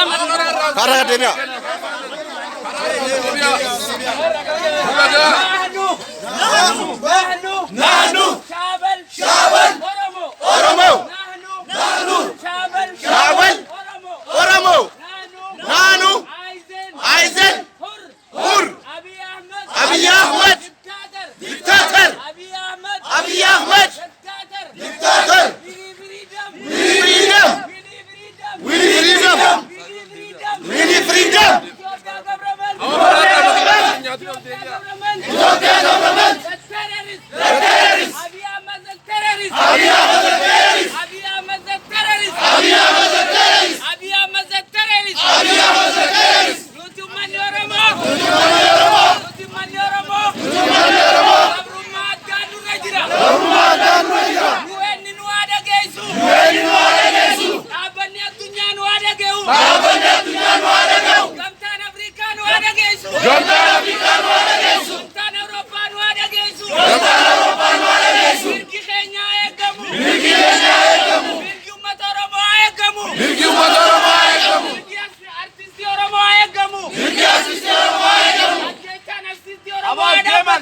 Karena dia. Nahnu. Syabal. Oromo. Syabal. Oromo. Nahnu. Aizen. Hur. Abiy Ahmed. Diktator. Abiy Ahmed. Diktator. Freedom. We need freedom. Ethiopia government. Terrorist. Abiy Ahmed the terrorist. Abiy Ahmed the terrorist. Abiy Ahmed the terrorist. Abiy Ahmed the terrorist. Abiy Ahmed the terrorist. Abiy Ahmed the terrorist. Lutuman Oromo. Lutuman Oromo. Rumah ganu rajira. UN nu ada gesu. Abanya dunia nu ada geu. Gamtan Afrika nu ada gesu. Gamtan Eropa nu ada gesu. Birgi Kenya egamu. Birgi umat Oromo egamu. Birgi artis Oromo egamu. Ajekan artis Oromo egamu.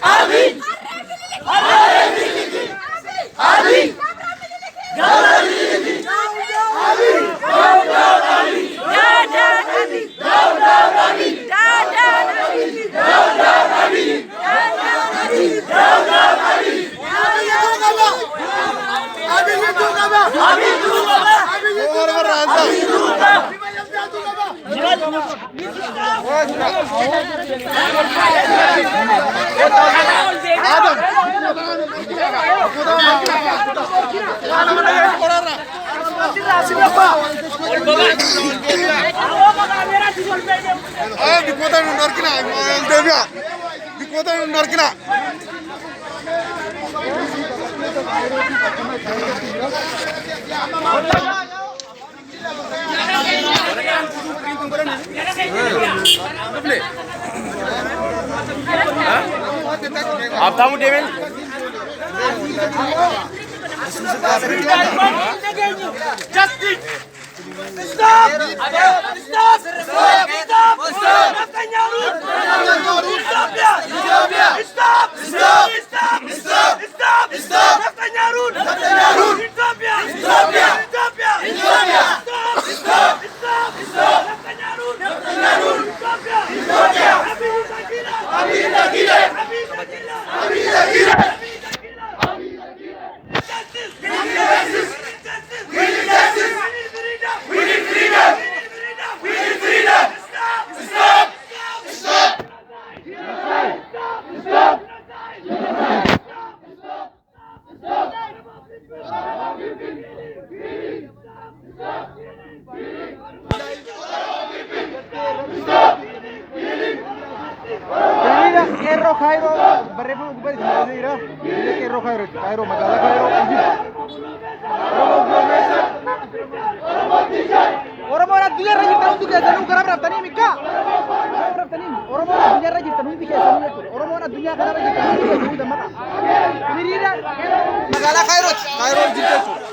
Abi! आप tamu demen Justice! Stop! Stop! Stop! Netanyahu! Ethiopia! Stop! Stop! Stop! Stop! Stop! Netanyahu! Ethiopia! Ethiopia! Stop! Stop! Stop! Netanyahu! Ethiopia! Abiy Dagila! Justice! We need justice! We need justice! We need freedom! We need freedom! Stop! Stop! Stop! Stop! Kerro Cairo barreeffama gubbaatti mul'atee jira. Kerro Cairo magaalaa Cairo. Oromoon addunyaa irra jirtan hundi keessanuu gara biraftanii mikkaa. Oromoon addunyaa irra jirtan hundi keessanuu jechuudha. Oromoon addunyaa kana irra jirtan hundi keessanuu dammaqa. Hiriira magaalaa Cairooti. Cairo jirtu jechuudha.